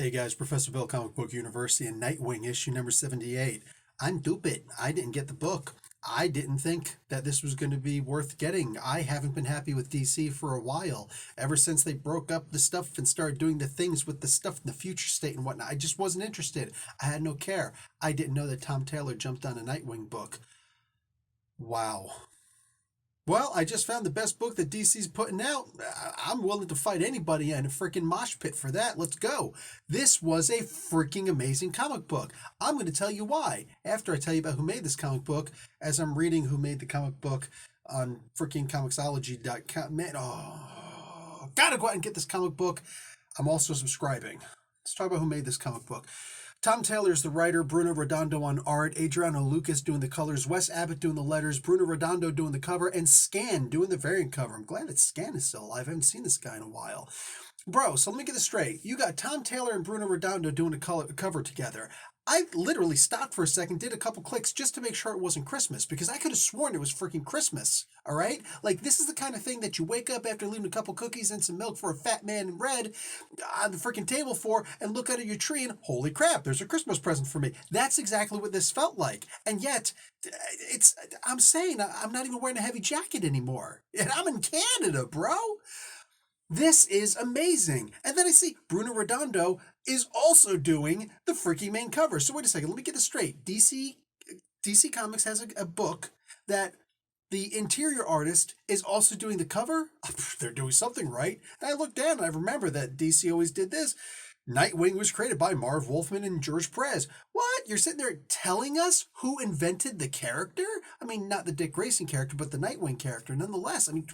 Hey guys, Professor Bill, Comic Book University, and Nightwing, issue number 78. I'm stupid. I didn't get the book. I didn't think that this was going to be worth getting. I haven't been happy with DC for a while. Ever since they broke up the stuff and started doing the things with the stuff in the future state and whatnot, I just wasn't interested. I had no care. I didn't know that Tom Taylor jumped on a Nightwing book. Wow. Well, I just found the best book that DC's putting out. I'm willing to fight anybody in a freaking mosh pit for that. Let's go. This was a freaking amazing comic book. I'm going to tell you why after I tell you about who made this comic book, as I'm reading who made the comic book on freaking comicsology.com. Man, gotta go out and get this comic book. I'm also subscribing. Let's talk about who made this comic book. Tom Taylor is the writer, Bruno Redondo on art, Adriano Lucas doing the colors, Wes Abbott doing the letters, Bruno Redondo doing the cover, and Scan doing the variant cover. I'm glad that Scan is still alive. I haven't seen this guy in a while. Bro, so let me get this straight. You got Tom Taylor and Bruno Redondo doing a cover together. I literally stopped for a second, did a couple clicks just to make sure it wasn't Christmas, because I could have sworn it was freaking Christmas, all right? Like, this is the kind of thing that you wake up after leaving a couple cookies and some milk for a fat man in red on the freaking table for, and look out at your tree and, holy crap, there's a Christmas present for me. That's exactly what this felt like. And yet, I'm saying, I'm not even wearing a heavy jacket anymore. And I'm in Canada, bro. This is amazing. And then I see Bruno Redondo is also doing the freaking main cover. So wait a second, let me get this straight. DC Comics has a book that the interior artist is also doing the cover. They're doing something right. And I look down and I remember that DC always did this. Nightwing was created by Marv Wolfman and George Perez. What? You're sitting there telling us who invented the character? I mean, not the Dick Grayson character, but the Nightwing character. Nonetheless, I mean,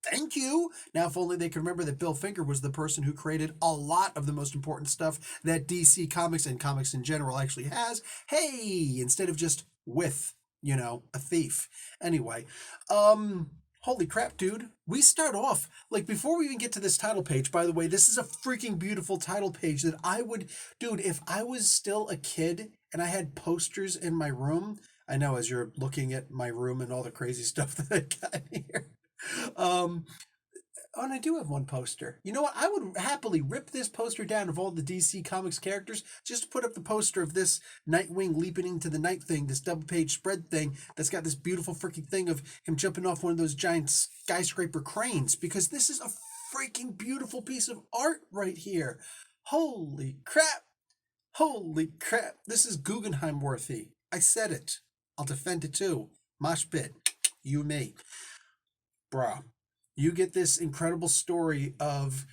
thank you. Now, if only they could remember that Bill Finger was the person who created a lot of the most important stuff that DC Comics and comics in general actually has. Hey, instead of just with, a thief. Anyway, holy crap, dude. We start off, like, before we even get to this title page, by the way, this is a freaking beautiful title page that dude, if I was still a kid and I had posters in my room, I know as you're looking at my room and all the crazy stuff that I got here. And I do have one poster. You know what? I would happily rip this poster down of all the DC Comics characters just to put up the poster of this Nightwing leaping into the night thing, this double page spread thing that's got this beautiful freaking thing of him jumping off one of those giant skyscraper cranes, because this is a freaking beautiful piece of art right here. Holy crap. Holy crap. This is Guggenheim worthy. I said it. I'll defend it too. Mosh pit. You, me. Bruh, you get this incredible story of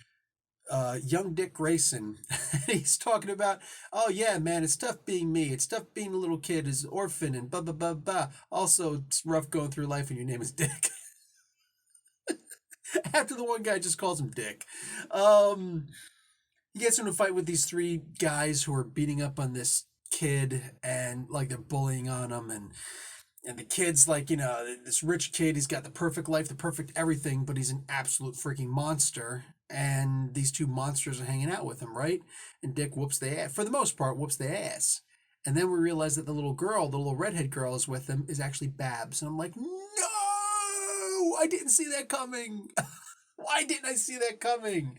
young Dick Grayson. He's talking about, oh yeah, man, it's tough being me. It's tough being a little kid, as an orphan, and blah, blah, blah, blah. Also, it's rough going through life and your name is Dick. After the one guy just calls him Dick. He gets into a fight with these three guys who are beating up on this kid, and like they're bullying on him, and the kid's like, this rich kid, he's got the perfect life, the perfect everything, but he's an absolute freaking monster. And these two monsters are hanging out with him, right? And Dick whoops their ass, for the most part, whoops their ass. And then we realize that the little girl, the little redhead girl is with him, is actually Babs. And I'm like, no, I didn't see that coming. Why didn't I see that coming?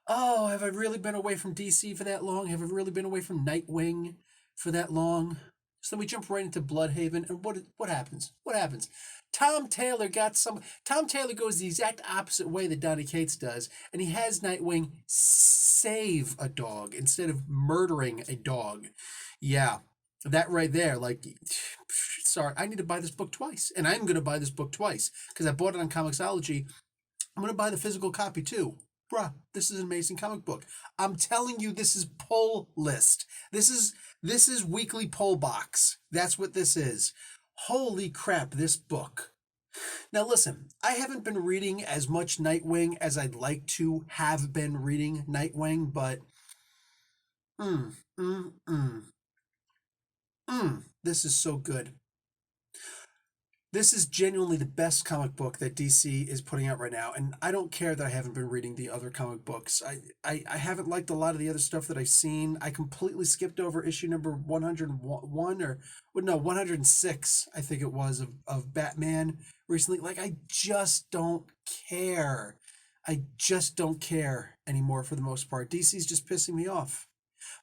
Oh, have I really been away from DC for that long? Have I really been away from Nightwing for that long? So then we jump right into Bloodhaven, and what happens? What happens? Tom Taylor goes the exact opposite way that Donny Cates does, and he has Nightwing save a dog instead of murdering a dog. Yeah, that right there, like, sorry, I need to buy this book twice, and I'm going to buy this book twice, because I bought it on Comixology. I'm going to buy the physical copy too. Bruh, this is an amazing comic book. I'm telling you, this is pull list. This is weekly pull box. That's what this is. Holy crap, this book. Now listen, I haven't been reading as much Nightwing as I'd like to have been reading Nightwing, but this is so good. This is genuinely the best comic book that DC is putting out right now, and I don't care that I haven't been reading the other comic books. I haven't liked a lot of the other stuff that I've seen. I completely skipped over issue number 101, or, well, no, 106, I think it was, of Batman recently. Like, I just don't care. I just don't care anymore for the most part. DC's just pissing me off.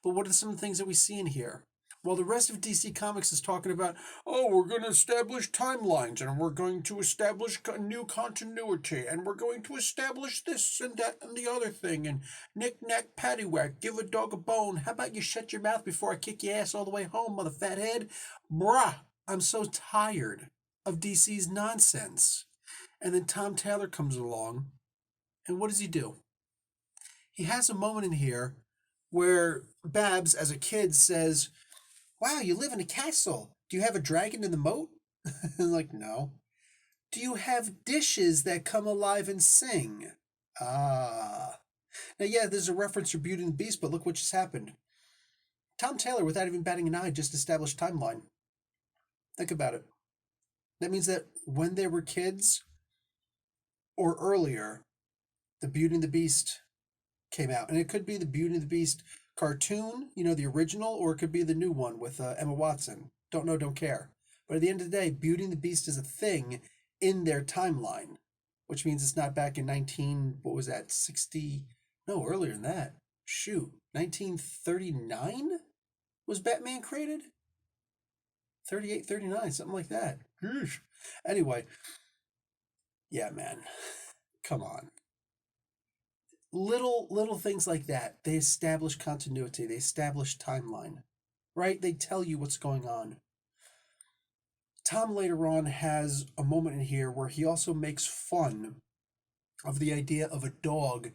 But what are some of the things that we see in here? Well, the rest of DC Comics is talking about, oh, we're going to establish timelines and we're going to establish new continuity and we're going to establish this and that and the other thing and knick-knack, paddywhack, give a dog a bone. How about you shut your mouth before I kick your ass all the way home, mother fathead? Bruh, I'm so tired of DC's nonsense. And then Tom Taylor comes along, and what does he do? He has a moment in here where Babs, as a kid, says, wow, you live in a castle. Do you have a dragon in the moat? Like, no. Do you have dishes that come alive and sing? Ah. Now, yeah, there's a reference to Beauty and the Beast, but look what just happened. Tom Taylor, without even batting an eye, just established timeline. Think about it. That means that when they were kids or earlier, the Beauty and the Beast came out. And it could be the Beauty and the Beast cartoon, the original, or it could be the new one with Emma Watson. Don't know, don't care. But at the end of the day, Beauty and the Beast is a thing in their timeline, which means it's not back in 60? No, earlier than that. Shoot, 1939 was Batman created? 38, 39, something like that. Anyway, yeah, man, come on. Little things like that, they establish continuity, they establish timeline, right? They tell you what's going on. Tom later on has a moment in here where he also makes fun of the idea of a dog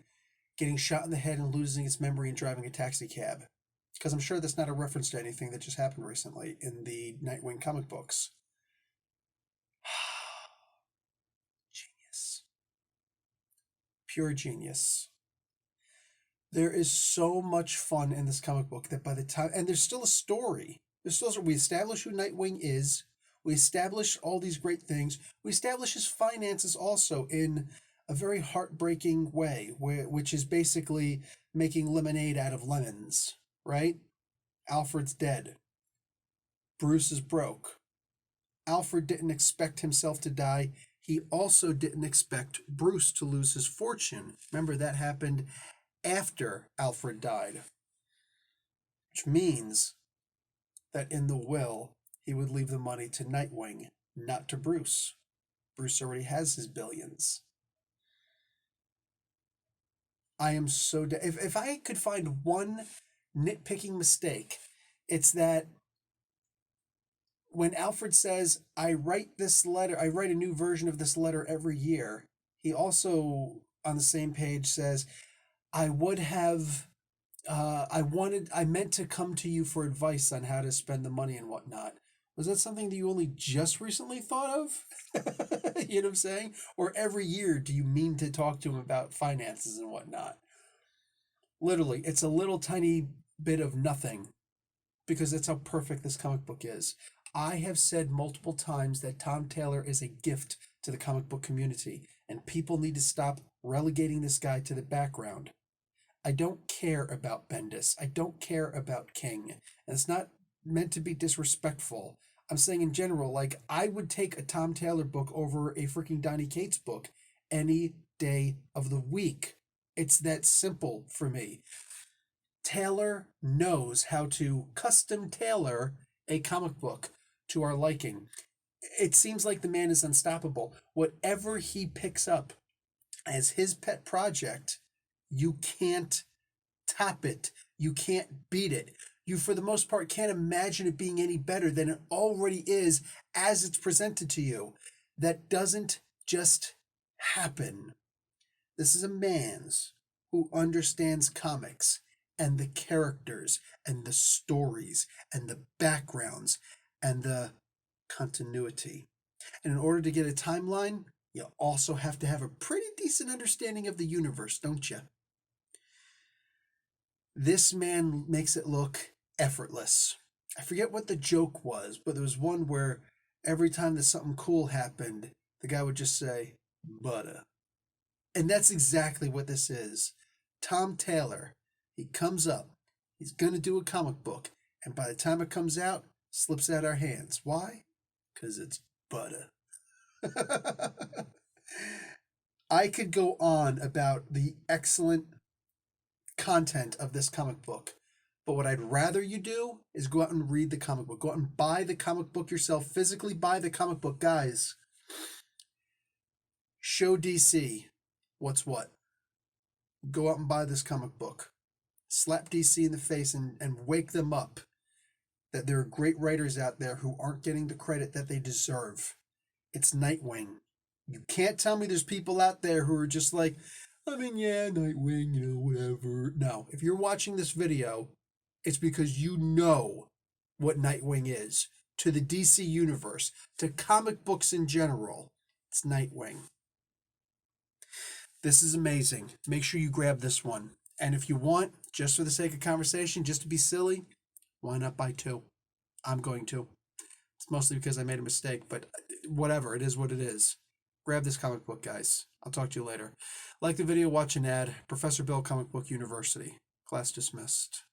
getting shot in the head and losing its memory and driving a taxi cab, because I'm sure that's not a reference to anything that just happened recently in the Nightwing comic books. Genius. Pure genius. There is so much fun in this comic book that by the time, and there's still a story. We establish who Nightwing is. We establish all these great things. We establish his finances also in a very heartbreaking way, which is basically making lemonade out of lemons, right? Alfred's dead. Bruce is broke. Alfred didn't expect himself to die. He also didn't expect Bruce to lose his fortune. Remember, that happened after Alfred died, which means that in the will, he would leave the money to Nightwing, not to Bruce. Bruce already has his billions. I am so if I could find one nitpicking mistake, it's that when Alfred says, I write a new version of this letter every year, he also on the same page says, I meant to come to you for advice on how to spend the money and whatnot. Was that something that you only just recently thought of? You know what I'm saying? Or every year do you mean to talk to him about finances and whatnot? Literally, it's a little tiny bit of nothing, because that's how perfect this comic book is. I have said multiple times that Tom Taylor is a gift to the comic book community, and people need to stop relegating this guy to the background. I don't care about Bendis. I don't care about King. And it's not meant to be disrespectful. I'm saying in general, like, I would take a Tom Taylor book over a freaking Donny Cates book any day of the week. It's that simple for me. Taylor knows how to custom tailor a comic book to our liking. It seems like the man is unstoppable. Whatever he picks up as his pet project, you can't top it. You can't beat it. You, for the most part, can't imagine it being any better than it already is as it's presented to you. That doesn't just happen. This is a man's who understands comics and the characters and the stories and the backgrounds and the continuity. And in order to get a timeline, you also have to have a pretty decent understanding of the universe, don't you? This man makes it look effortless. I forget what the joke was, but there was one where every time that something cool happened, the guy would just say, butter. And that's exactly what this is. Tom Taylor, he comes up, he's going to do a comic book, and by the time it comes out, slips out our hands. Why? Because it's butter. I could go on about the excellent content of this comic book, But what I'd rather you do is go out and read the comic book. Go out and buy the comic book yourself. Physically buy the comic book. Guys, show DC what's what. Go out and buy this comic book. Slap DC in the face and wake them up that there are great writers out there who aren't getting the credit that they deserve. It's Nightwing. You can't tell me there's people out there who are just like, I mean, yeah, Nightwing, whatever. No, if you're watching this video, it's because you know what Nightwing is to the DC universe, to comic books in general. It's Nightwing. This is amazing. Make sure you grab this one. And if you want, just for the sake of conversation, just to be silly, why not buy two? I'm going to. It's mostly because I made a mistake, but whatever. It is what it is. Grab this comic book, guys. I'll talk to you later. Like the video, watch an ad. Professor Bill, Comic Book University. Class dismissed.